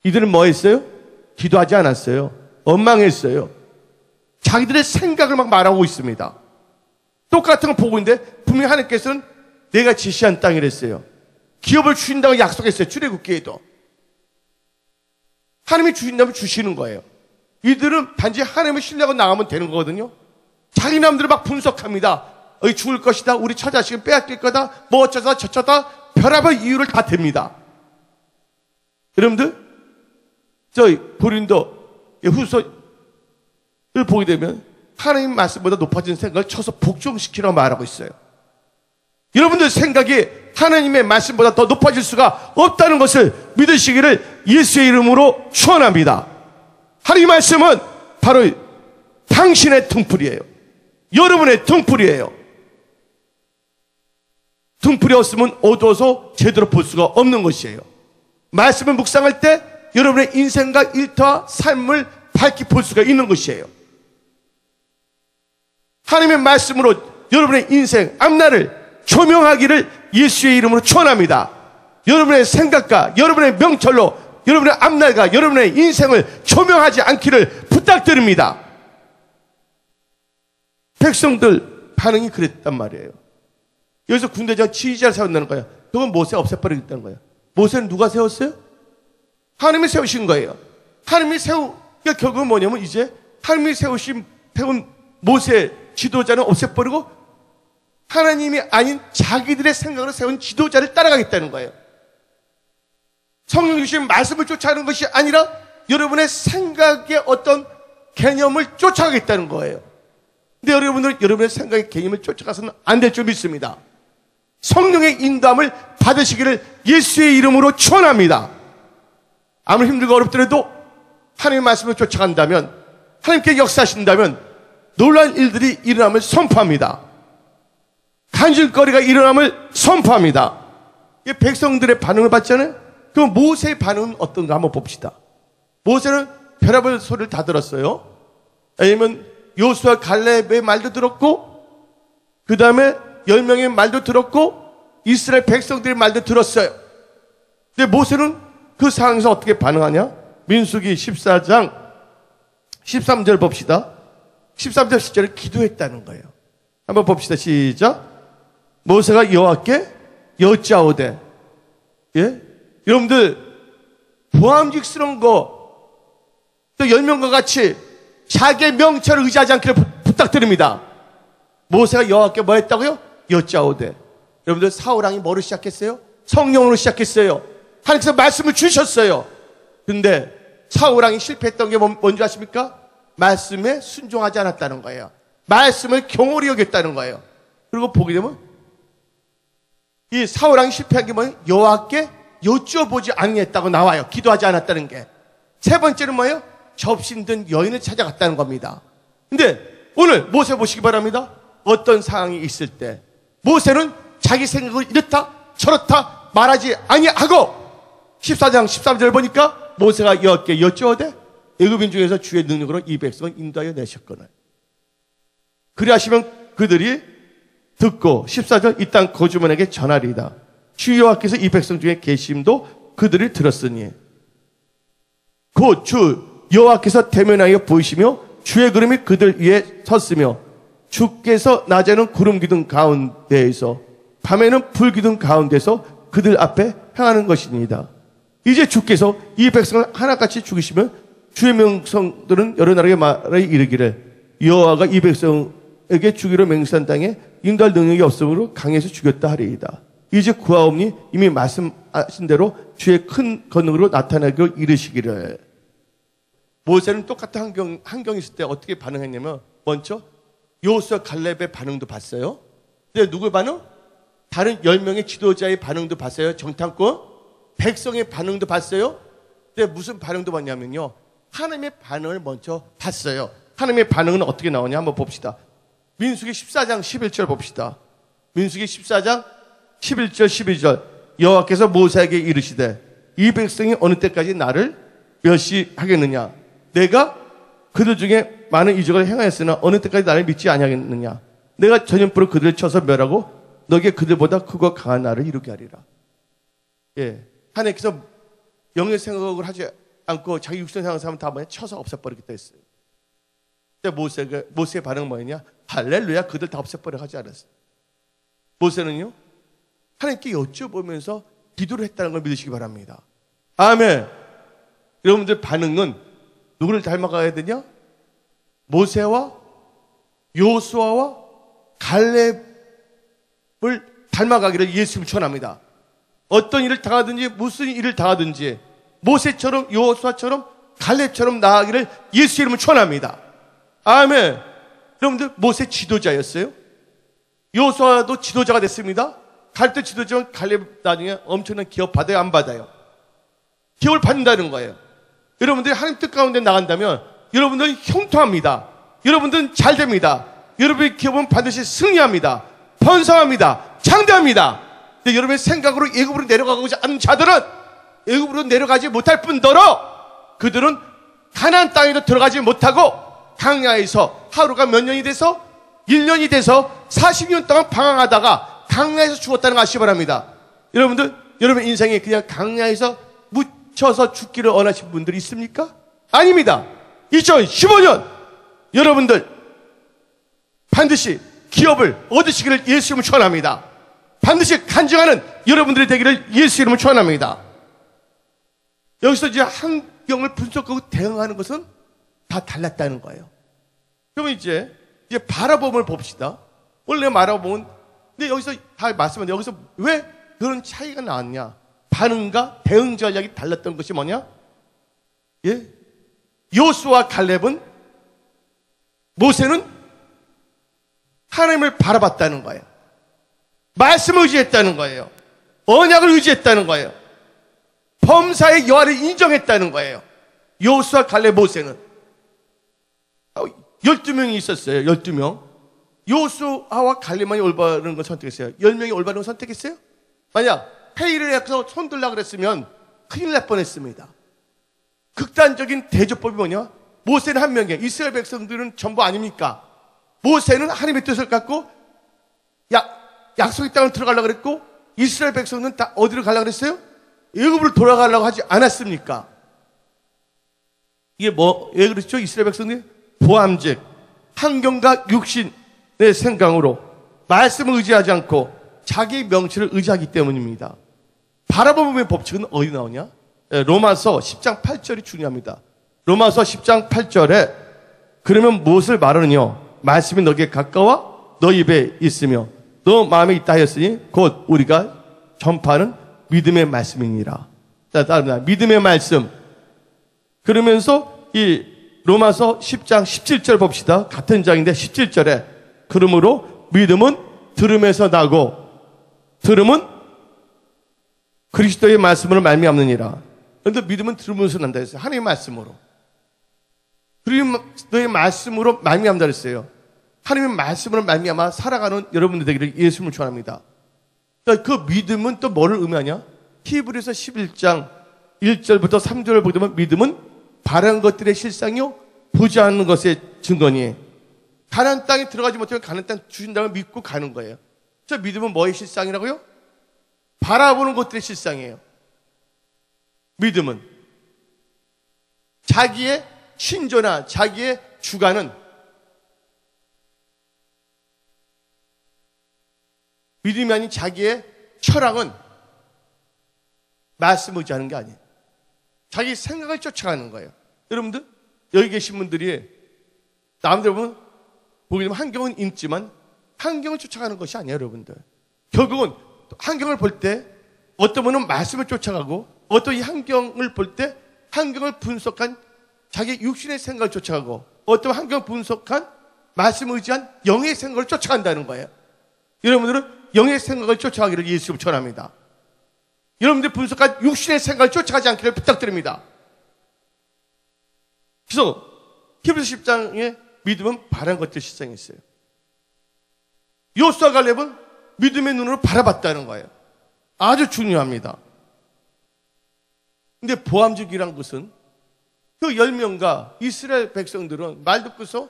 이들은 뭐 했어요? 기도하지 않았어요. 원망했어요. 자기들의 생각을 막 말하고 있습니다. 똑같은 걸 보고 있는데 분명히 하나님께서는 내가 지시한 땅이랬어요. 기업을 주신다고 약속했어요. 출애굽기에도. 하나님이 주신다면 주시는 거예요. 이들은 단지 하나님을 신뢰하고 나가면 되는 거거든요. 자기 남들을 막 분석합니다. 죽을 것이다. 우리 처자식은 빼앗길 거다. 뭐 어쩌다 저쩌다 별의별 이유를 다 댑니다. 여러분들 저희 고린도 후서를 보게 되면 하나님 말씀보다 높아진 생각을 쳐서 복종시키라고 말하고 있어요. 여러분들 생각이 하나님의 말씀보다 더 높아질 수가 없다는 것을 믿으시기를 예수의 이름으로 축원합니다. 하나님의 말씀은 바로 당신의 등불이에요. 여러분의 등불이에요. 등불이 없으면 어두워서 제대로 볼 수가 없는 것이에요. 말씀을 묵상할 때 여러분의 인생과 일터와 삶을 밝게 볼 수가 있는 것이에요. 하나님의 말씀으로 여러분의 인생 앞날을 조명하기를 예수의 이름으로 축원합니다. 여러분의 생각과 여러분의 명철로 여러분의 앞날과 여러분의 인생을 조명하지 않기를 부탁드립니다. 백성들 반응이 그랬단 말이에요. 여기서 군대장 지휘자를 세운다는 거예요. 그건 모세가 없애버리겠다는 거예요. 모세는 누가 세웠어요? 하나님이 세우신 거예요. 하나님이 그러니까 결국은 뭐냐면 이제 하나님이 세운 모세 지도자는 없애버리고 하나님이 아닌 자기들의 생각으로 세운 지도자를 따라가겠다는 거예요. 성령 주신 말씀을 쫓아가는 것이 아니라 여러분의 생각의 어떤 개념을 쫓아가겠다는 거예요. 근데 여러분들은 여러분의 생각의 개념을 쫓아가서는 안 될 줄 믿습니다. 성령의 인도함을 받으시기를 예수의 이름으로 축원합니다. 아무리 힘들고 어렵더라도 하나님의 말씀을 쫓아간다면, 하나님께 역사하신다면 놀라운 일들이 일어남을 선포합니다. 간질거리가 일어남을 선포합니다. 백성들의 반응을 봤잖아요. 그럼 모세의 반응은 어떤가 한번 봅시다. 모세는 별의별 소리를 다 들었어요. 아니면 여호수아 갈렙의 말도 들었고, 그 다음에 10명의 말도 들었고, 이스라엘 백성들의 말도 들었어요. 근데 모세는 그 상황에서 어떻게 반응하냐? 민수기 14장 13절 봅시다. 13절 10절을 기도했다는 거예요. 한번 봅시다. 시작. 모세가 여호와께 여짜오되. 예? 여러분들 보암직스러운 거, 또 10명과 같이 자기의 명철을 의지하지 않기를 부탁드립니다. 모세가 여호와께 뭐 했다고요? 여짜오되. 여러분들 사울왕이 뭐로 시작했어요? 성령으로 시작했어요. 하나님께서 말씀을 주셨어요. 근데 사울왕이 실패했던 게 뭔지 아십니까? 말씀에 순종하지 않았다는 거예요. 말씀을 경홀히 여겼다는 거예요. 그리고 보게 되면 이 사울왕이 실패한 게 뭐예요? 여호와께 여쭈어보지 아니했다고 나와요. 기도하지 않았다는 게. 세 번째는 뭐예요? 접신 든 여인을 찾아갔다는 겁니다. 근데 오늘 모세 보시기 바랍니다. 어떤 상황이 있을 때 모세는 자기 생각을 이렇다 저렇다 말하지 아니하고 14장 13절 보니까 모세가 여호와께 여쭈어대 애굽인 중에서 주의 능력으로 이 백성을 인도하여 내셨거늘 그리하시면 그들이 듣고 14절 이 땅 거주민에게 전하리이다. 주 여호와께서 이 백성 중에 계심도 그들이 들었으니 곧 주 여호와께서 대면하여 보이시며 주의 구름이 그들 위에 섰으며 주께서 낮에는 구름 기둥 가운데에서 밤에는 불 기둥 가운데서 그들 앞에 행하는 것이니이다. 이제 주께서 이 백성을 하나같이 죽이시면 주의 명성들은 여러 나라의 말에 이르기를 여호와가 이 백성에게 주기로 맹세한 땅에 인도할 능력이 없으므로 강에서 죽였다 하리이다. 이제 구하옵니 이미 말씀하신 대로 주의 큰 권능으로 나타나기로 이르시기를. 모세는 똑같은 환경이 있을 때 어떻게 반응했냐면 먼저 여호수아 갈렙의 반응도 봤어요. 근데 누구의 반응? 다른 10명의 지도자의 반응도 봤어요. 정탐꾼 백성의 반응도 봤어요. 근데 무슨 반응도 봤냐면요, 하나님의 반응을 먼저 봤어요. 하나님의 반응은 어떻게 나오냐 한번 봅시다. 민수기 14장 11절 봅시다. 민수기 14장 11절 12절 여호와께서 모세에게 이르시되 이 백성이 어느 때까지 나를 멸시하겠느냐? 내가 그들 중에 많은 이적을 행하였으나 어느 때까지 나를 믿지 아니하겠느냐? 내가 전염불로 그들을 쳐서 멸하고 너에게 그들보다 크고 강한 나를 이루게 하리라. 예, 하나님께서 영의 생각을 하지 않고 자기 육신 생각을 하면 다 쳐서 없애버리겠다 했어요. 근데 모세의 반응은 뭐였냐? 할렐루야, 그들 다 없애버려 하지 않았어요. 모세는요, 하나님께 여쭤보면서 기도를 했다는 걸 믿으시기 바랍니다. 아멘. 여러분들 반응은 누구를 닮아가야 되냐? 모세와 여호수아와 갈렙을 닮아가기를 예수님 축원합니다. 어떤 일을 당하든지 무슨 일을 당하든지 모세처럼 여호수아처럼 갈렙처럼 나아가기를 예수 이름으로 축원합니다. 아멘. 여러분들 모세 지도자였어요. 여호수아도 지도자가 됐습니다. 갈렙도 지도자면 갈렙 나중에 엄청난 기업 받아요, 안 받아요? 기업을 받는다는 거예요. 여러분들이 하나님 뜻 가운데 나간다면 여러분들은 형통합니다. 여러분들은 잘 됩니다. 여러분의 기업은 반드시 승리합니다. 번성합니다. 창대합니다. 근데 여러분의 생각으로 애굽으로 내려가고자 하는 자들은 애굽으로 내려가지 못할 뿐더러 그들은 가나안 땅에도 들어가지 못하고 강야에서 하루가 몇 년이 돼서 1년이 돼서 40년 동안 방황하다가 강야에서 죽었다는 거 아시기 바랍니다. 여러분들, 여러분 인생에 그냥 강야에서 묻혀서 죽기를 원하시는 분들이 있습니까? 아닙니다. 2015년 여러분들 반드시 기업을 얻으시기를 예수 이름으로 축원합니다. 반드시 간증하는 여러분들이 되기를 예수 이름으로 축원합니다. 여기서 이제 환경을 분석하고 대응하는 것은 다 달랐다는 거예요. 그러면 이제 바라봄을 봅시다. 원래 바라보면, 근데 여기서 다 말씀하는데 여기서 왜 그런 차이가 나왔냐? 반응과 대응 전략이 달랐던 것이 뭐냐? 예? 여호수아와 갈렙은, 모세는 하나님을 바라봤다는 거예요. 말씀을 의지했다는 거예요. 언약을 의지했다는 거예요. 범사의 여호와를 인정했다는 거예요. 여호수아, 갈렙, 모세는 12명이 있었어요. 12명. 여호수아와 갈렙만이 올바른 걸 선택했어요. 10명이 올바른 걸 선택했어요? 만약 회의를 해서 손들라 그랬으면 큰일 날 뻔했습니다. 극단적인 대조법이 뭐냐? 모세는 한 명이에요. 이스라엘 백성들은 전부 아닙니까? 모세는 하나님의 뜻을 갖고 약속의 땅을 들어가려고 그랬고, 이스라엘 백성은 다 어디로 가려고 그랬어요? 애굽으로 돌아가려고 하지 않았습니까? 이게 왜 그렇죠? 이스라엘 백성들이 보암직, 환경과 육신의 생각으로 말씀을 의지하지 않고 자기 명치를 의지하기 때문입니다. 바라봄의 법칙은 어디 나오냐? 로마서 10장 8절이 중요합니다. 로마서 10장 8절에 그러면 무엇을 말하느냐? 말씀이 너에게 가까워 너 입에 있으며 너 마음에 있다 하였으니 곧 우리가 전파하는 믿음의 말씀이니라. 자, 다음 믿음의 말씀. 그러면서 이 로마서 10장 17절 봅시다. 같은 장인데 17절에 그러므로 믿음은 들음에서 나고 들음은 그리스도의 말씀으로 말미암느니라. 그런데 믿음은 들음에서 난다 했어요. 하나님의 말씀으로. 그리스도의 말씀으로 말미암다 했어요. 하나님의 말씀으로 말미암아 살아가는 여러분들 되기를 예수님을 축원합니다. 그 믿음은 또 뭐를 의미하냐? 히브리서 11장 1절부터 3절을 보게 되면 믿음은 바라는 것들의 실상이요 보지 않는 것의 증거니. 가나안 땅에 들어가지 못하면 가나안 땅 주신다고 믿고 가는 거예요. 저 믿음은 뭐의 실상이라고요? 바라보는 것들의 실상이에요. 믿음은 자기의 신조나 자기의 주관은 믿음이 아닌 자기의 철학은 말씀을 의지하는 게 아니에요. 자기 생각을 쫓아가는 거예요. 여러분들 여기 계신 분들이 남들 보면 보게 되면 환경은 있지만 환경을 쫓아가는 것이 아니에요. 여러분들 결국은 환경을 볼 때 어떤 분은 말씀을 쫓아가고 어떤 이 환경을 볼 때 환경을 분석한 자기 육신의 생각을 쫓아가고 어떤 환경을 분석한 말씀을 의지한 영의 생각을 쫓아간다는 거예요. 여러분들은 영의 생각을 쫓아가기를 예수님을 축원합니다. 여러분들 분석한 육신의 생각을 쫓아가지 않기를 부탁드립니다. 그래서 히브리서 10장에 믿음은 바라는 것들 실상이 있어요. 요수와 갈렙은 믿음의 눈으로 바라봤다는 거예요. 아주 중요합니다. 근데 보암직이란 것은 그 10명과 이스라엘 백성들은 말 듣고서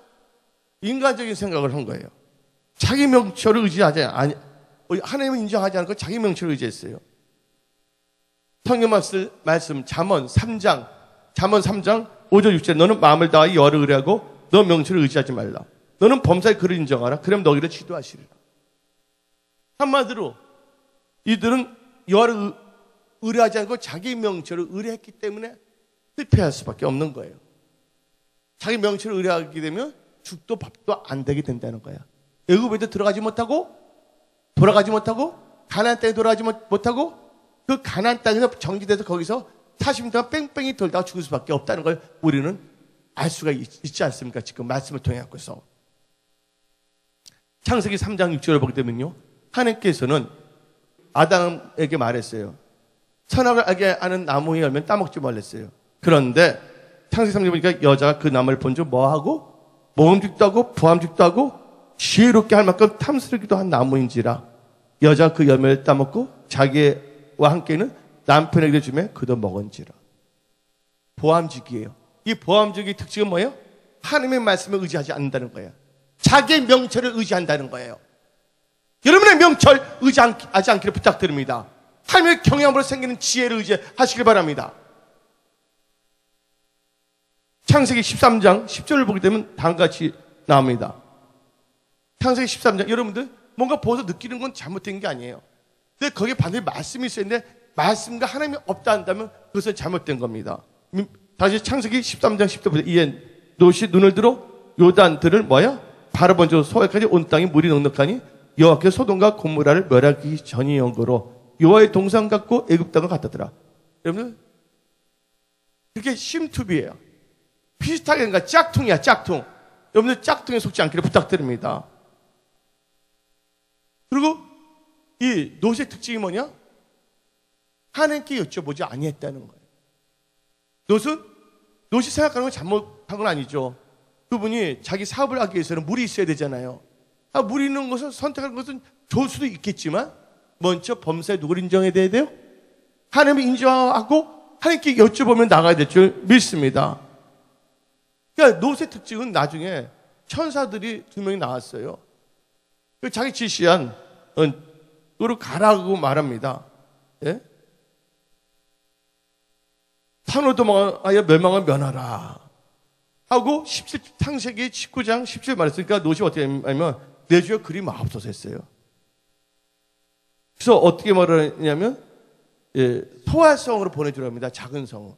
인간적인 생각을 한 거예요. 자기 명철을 의지하지 아니, 하나님을 인정하지 않고 자기 명철을 의지했어요. 성경 말씀 잠언 3장 5절 6절 너는 마음을 다하여 여호와를 의뢰하고 너 명철을 의지하지 말라. 너는 범사의 그를 인정하라. 그럼 너희를 지도하시리라. 한마디로 이들은 여호와를 의뢰하지 않고 자기 명철을 의뢰했기 때문에 실패할 수밖에 없는 거예요. 자기 명철을 의뢰하게 되면 죽도 밥도 안 되게 된다는 거야. 애굽에도 들어가지 못하고 돌아가지 못하고 가나안 땅에 돌아가지 못하고 그 가나안 땅에서 정지돼서 거기서 40년 동안 뺑뺑이 돌다가 죽을 수밖에 없다는 걸 우리는 알 수가 있지 않습니까? 지금 말씀을 통해 갖고서 창세기 3장 6절을 보게 되면요, 하나님께서는 아담에게 말했어요. 선악을 알게 하는 나무의 열매는 따먹지 말랬어요. 그런데 창세기 3장 보니까 여자가 그 나무를 본즉 뭐하고 모험직도 하고 부함직도 하고 지혜롭게 할 만큼 탐스럽기도 한 나무인지라 여자가 그 열매를 따먹고 자기와 함께는 남편에게 주매 그도 먹은지라. 보암직이에요. 이 보암직의 특징은 뭐예요? 하나님의 말씀을 의지하지 않는다는 거예요. 자기의 명철을 의지한다는 거예요. 여러분의 명철 의지하지 않기를 부탁드립니다. 하나님의 경외함으로 생기는 지혜를 의지하시길 바랍니다. 창세기 13장 10절을 보게 되면 다음같이 나옵니다. 창세기 13장 여러분들 뭔가 보고서 느끼는 건 잘못된 게 아니에요. 근데 거기에 반드시 말씀이 있어야 되는데 말씀과 하나님이 없다 한다면 그것은 잘못된 겁니다. 다시 창세기 13장 10절 보세요. 이에 롯이 눈을 들어 요단들을 뭐야? 바라본 저 소에까지 온 땅이 물이 넉넉하니 여호와께서 소돔과 고모라를 멸하기 전이온거로 여호와의 동상 같고 애굽 땅을 같았더라. 여러분들 그렇게 심투비예요. 비슷하게 그러니까 짝퉁이야, 짝퉁. 여러분들 짝퉁에 속지 않기를 부탁드립니다. 그리고 이 롯의 특징이 뭐냐? 하나님께 여쭤보지 아니했다는 거예요. 롯이 생각하는 건 잘못한 건 아니죠. 그분이 자기 사업을 하기 위해서는 물이 있어야 되잖아요. 물이 있는 것을 선택하는 것은 좋을 수도 있겠지만 먼저 범사에 누구를 인정해야 돼요? 하나님을 인정하고 하나님께 여쭤보면 나가야 될 줄 믿습니다. 그러니까 롯의 특징은 나중에 천사들이 2명이 나왔어요. 자기 지시한 으로 가라고 말합니다. 예? 산으로 도망하여 멸망을 면하라 하고 창세기 19장 17절 말했으니까 롯이 어떻게 하냐면 내 주여 그리 마옵소서 했어요. 그래서 어떻게 말을 했냐면 소활성으로 보내주라고 합니다. 작은 성으로.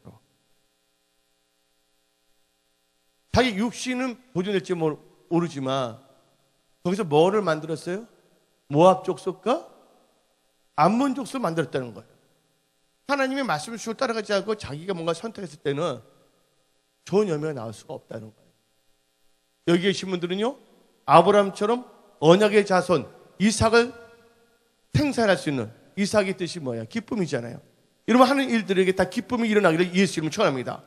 자기 육신은 보존될지 모르지만 거기서 뭐를 만들었어요? 모압 족속과 암몬 족속을 만들었다는 거예요. 하나님의 말씀을 쭉 따라가지 않고 자기가 뭔가 선택했을 때는 좋은 열매가 나올 수가 없다는 거예요. 여기 계신 분들은요, 아브라함처럼 언약의 자손 이삭을 생산할 수 있는, 이삭의 뜻이 뭐야? 기쁨이잖아요. 여러분 하는 일들에게 다 기쁨이 일어나기를 예수 이름으로 축원합니다.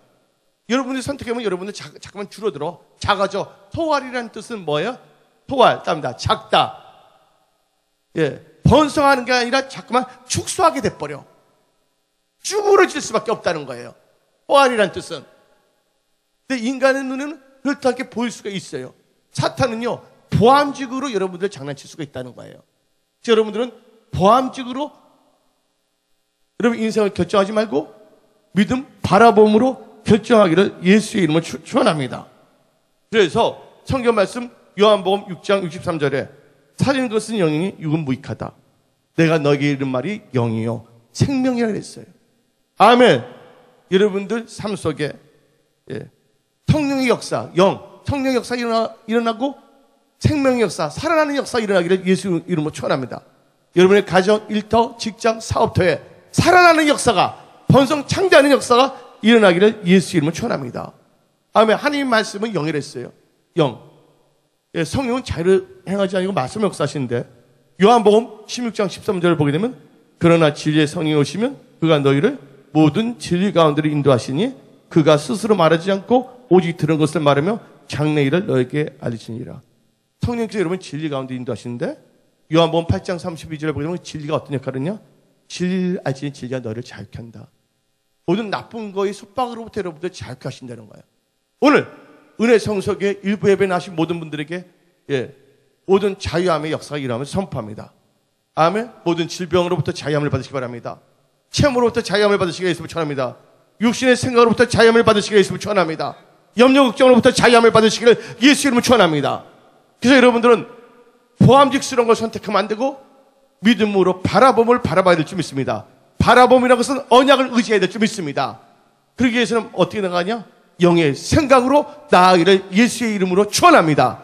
여러분들이 선택하면 여러분들 잠깐만 줄어들어 작아져. 소활이라는 뜻은 뭐예요? 토할답니다. 작다. 예, 번성하는 게 아니라 자꾸만 축소하게 돼버려. 쭈그러질 수밖에 없다는 거예요. 토할이란 뜻은. 근데 인간의 눈에는 그렇게 보일 수가 있어요. 사탄은요, 보암직으로 여러분들 장난칠 수가 있다는 거예요. 여러분들은 보암직으로 여러분 인생을 결정하지 말고 믿음, 바라봄으로 결정하기를 예수의 이름으로 축원합니다. 그래서 성경 말씀 요한복음 6장 63절에 살리는 것은 영이니 육은 무익하다. 내가 너에게 이른 말이 영이요 생명이라 그랬어요. 아멘. 여러분들 삶 속에 성령의 역사, 성령의 역사 일어나고 생명의 역사, 살아나는 역사 일어나기를 예수 이름으로 축원합니다. 여러분의 가정, 일터, 직장, 사업터에 살아나는 역사가, 번성 창대하는 역사가 일어나기를 예수 이름으로 축원합니다. 아멘. 하나님 말씀은 영이랬어요. 영. 성령은 자유를 행하지 아니고 말씀 역사하시는데 요한복음 16장 13절을 보게 되면 그러나 진리의 성령이 오시면 그가 너희를 모든 진리 가운데로 인도하시니 그가 스스로 말하지 않고 오직 들은 것을 말하며 장래일을 너에게 알리시니라. 성령께서 여러분 진리 가운데 인도하시는데 요한복음 8장 32절을 보게 되면 진리가 어떤 역할을 하냐? 진리를 알지니 진리가 너를 자유케 한다. 모든 나쁜 거의 속박으로부터 여러분들 자유케 하신다는 거예요. 오늘 은혜 성석에 일부 예배 나신 모든 분들에게 모든 자유함의 역사가 일어나면서 선포합니다. 아멘. 모든 질병으로부터 자유함을 받으시기 바랍니다. 체험으로부터 자유함을 받으시기가 있으면 축원합니다. 육신의 생각으로부터 자유함을 받으시기가 있으면 축원합니다. 염려 걱정으로부터 자유함을 받으시기를 예수 이름으로 축원합니다. 그래서 여러분들은 보암직스러운 걸 선택하면 안 되고 믿음으로 바라봄을 바라봐야 될 줄 믿습니다. 바라봄이라는 것은 언약을 의지해야 될 줄 믿습니다. 그러기 위해서는 어떻게 나가냐? 영의 생각으로 나아가기를 예수의 이름으로 축원합니다.